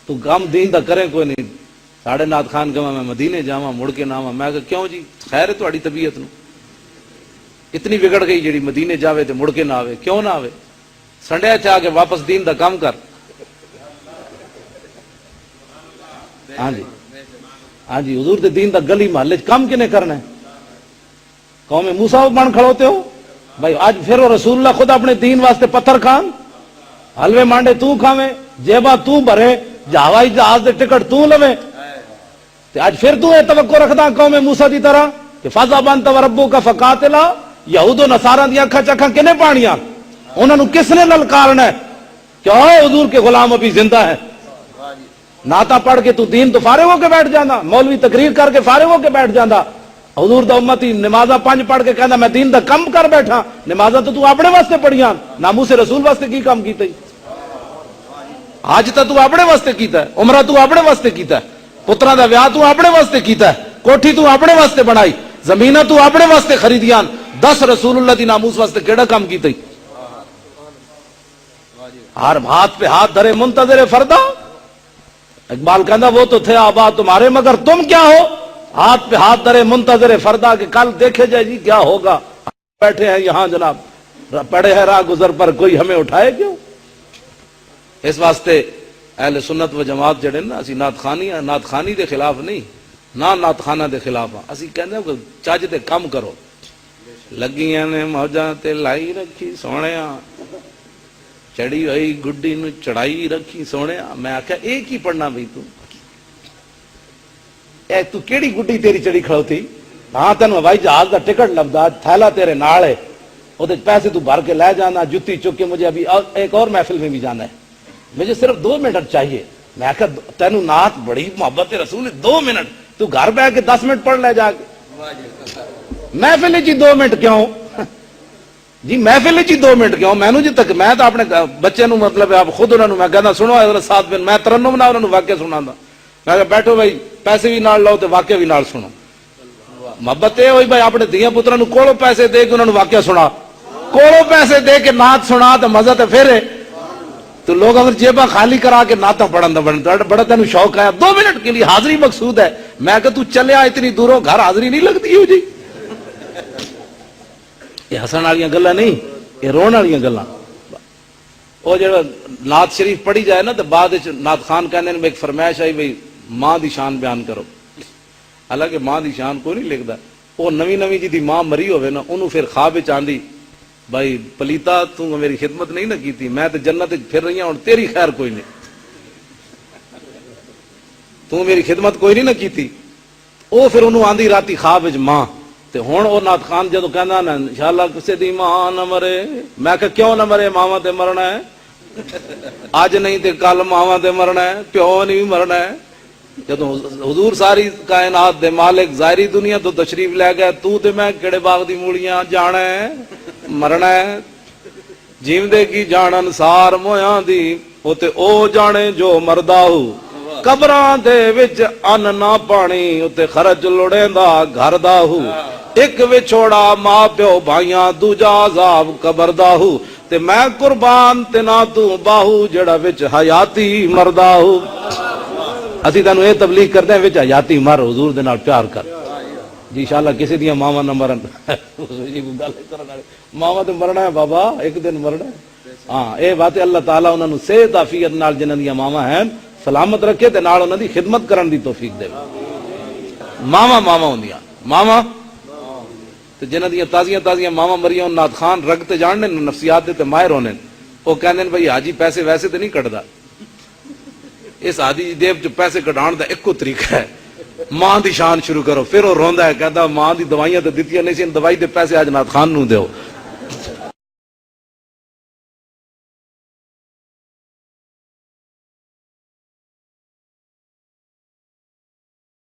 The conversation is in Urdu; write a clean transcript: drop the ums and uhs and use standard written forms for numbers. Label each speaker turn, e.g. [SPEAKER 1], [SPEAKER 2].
[SPEAKER 1] تو کام دین دا کرے کوئی نہیں. ساڑھے نات خان کہا میں مدینے جاواں مڑ کے نہ آواں. میں کہا کیوں جی خیر ہے تہاڈی طبیعت نو اتنی بگڑ گئی جڑی مدینے جاوے تے مڑ کے نہ آوے؟ کیوں نہ آوے؟ سنڈیا چاہ کے واپس دین دا کام کر. ہاں جی ہاں جی حضور دے دین دا گلی محلے کام کنے کرنا ہے؟ قوم موسیٰ بن کھڑوتے ہو بھائی. آج پھر رسول اللہ خود اپنے دین واسطے پتھر کھان، حلوے مانڈے تو کھاویں، جیبا تو بھرے، ہوائی جہاز دے ٹکٹ تو لوے. آج پھر تو یہ توقع رکھدا قوم موسیٰ دی طرح کہ فَذَهَبَ أَنْتَ وَرَبُّكَ فَقَاتِلَا. یہود و نصارہ دی اکھاں چکھاں کنے پانیاں؟ انہوں نے کس نے للکارنا ہے کہ حضور کے غلام ابھی زندہ ہے. نعتاں پڑھ کے تو دین تو فارغ ہو کے بیٹھ جانا، مولوی تقریر کر کے فارغ ہو کے بیٹھ جانا. حضور دا امتی نمازاں 5 پڑھ کے کہنا میں دین دا کم کر بیٹھا. نمازاں تو اپنے واسطے پڑھیاں، ناموس رسول واسطے کی کام کیتا؟ حج تو اپنے واسطے کیتا ہے، عمرہ تو اپنے واسطے کیتا ہے، پتراں دا ویاہ تو اپنے واسطے کیتا ہے، کوٹھی تو اپنے واسطے بنائی، زمیناں تو اپنے واسطے خریدیاں. 10 رسول اللہ دی ناموس واسطے کیڑا کام کیتا؟ ہر ہاتھ پہ ہاتھ دھرے منتظر فردا. اقبال کہندا وہ تو تھے آبا تمہارے مگر تم کیا ہو. ہاتھ پہ ہاتھ دھرے منتظر فردا کہ کل دیکھے جائے جی کیا ہوگا. بیٹھے ہیں یہاں جناب پڑے ہیں راہ گزر پر، کوئی ہمیں اٹھائے کیوں؟ اس واسطے اہل سنت و جماعت جڑے نا اسی نعت خانی دے خلاف نہیں، نہ نعت خانہ دے خلاف ہاں. اسی کہندے کہ چج تے کم کرو. لگیاں نے موجاں تے لائی رکھی سونےاں، چڑی ہوئی گڈی نو چڑھائی رکھی سونےاں. میں آکھیا اے کی پڑھنا بھئی تو کیڑی گڈی تیری چڑی کھڑوتی؟ ہاں تینوں ہوائی جہاز دا ٹکٹ لبدا، تھیلا تیرے نال ہے، وہ پیسے تو بھر کے لے جانا، جتی چک کے مجھے ابھی ایک اور محفل میں بھی جانا ہے، مجھے صرف 2 منٹ چاہیے. میں کہا تینوں نعت بڑی محبت رسول، 2 منٹ تو گھر بیٹھ کے 10 منٹ پڑھ لے جا کے. محفل جی 2 منٹ کیوں جی؟ محفل جی 2 منٹ کیوں؟ میں جی تک میں تو اپنے بچے نو مطلب آپ خود انہوں میں کہنا سنو حضرت ساتھ بن میں ترنم نہ انہوں واقعہ سنا. میں کہا بیٹھو بھائی پیسے بھی نال لو تو واقعہ بھی نال سنو. محبت یہ ہوئی بھائی اپنے دیا پترا نو کولو پیسے دے کے انہوں نے واقعہ سنا، کولو پیسے دے کے نعت سنا تو مزہ تو پھر ہے. تو لوگ اگر جیبا خالی کرا کے نعتاں پڑھن دا بڑا تینوں شوق ہے. 2 منٹ کے لیے حاضری مقصود ہے. میں کہ تو چلیا اتنی دوروں گھر حاضری نہیں لگتی ہو جی. یہ ہسن والی گلاں نہیں، یہ رون والی گلاں. وہ جڑا نعت شریف پڑھی جائے نا تو بعد نعت خان کہنے میں ایک فرمائش آئی بھئی ماں دی شان بیان کرو. حالانکہ ماں دی شان کوئی نہیں لکھدا. وہ نویں جی دی ماں مری ہوئے نا انہوں پھر خواب وچ آندی بھائی پلیتا تو میری خدمت نہیں نہ کیتی، میں تو جنت پھر رہی ہوں تیری خیر کوئی نہیں، تو میری خدمت کوئی نہیں نہ کیتی. وہ پھر انہوں آندی راتی خواب وچ ماں. تے ہن او نعت خان جدوں کہندا نا انشاءاللہ کسے دی ماں نہ مرے. میں کہ کیوں نہ مرے؟ ماواں تے مرنا ہے، اج نہیں تے کل ماواں تے مرنا ہے، پیو نہیں مرنا ہے. جدوں حضور ساری کائنات دے مالک ظاہری دنیا تو تشریف لے گئے، تو تے میں کیڑے باغ دی موڑیاں جانا ہے مرنا ہے. جیوندے کی جانن سار مویاں دی او تے او جانے جو مردا ہو. قبراں دے وچ ان نہ پانی اتے خرچ لڑیندا گھر دا ہو. ایک وچھوڑا ماں پیو بھائیاں دوجا عذاب قبر دا ہو. تے میں قربان تے نہ تو باہو جڑا وچ حیاتی مردا ہو. اسی تینوں یہ تبلیغ کرتے ہیں وچ حیاتی مر، حضور دے نال پیار کر جی. انشاءاللہ کسی دیاں ماواں نہ مرن. ماواں تے مرنا ہے بابا، ایک دن مرنا ہے. ہاں اے بات اللہ تعالیٰ انہاں نوں صحت عافیت نال جنہاں دیاں ماواں ہیں سلامت رکھے تے نال انہاں دی خدمت کرن دی توفیق دے. ماواں ہوندیاں ماواں تے جنہاں دیاں تازیاں ماواں مریاں نعت خان رگ تے جاننے نفسیات دے تے ماہر ہونے. وہ کہندے بھائی حاجی پیسے ویسے تے نہیں کٹدا، اس حاجی دیو جو پیسے کٹان دا ایکو طریقہ ہے، ماں دی شان شروع کرو. پھر وہ روندا ہے کہندا ماں دی دوائیاں تے دتیاں نہیں سی، دوائی دے پیسے اج نعت خان نوں دیو.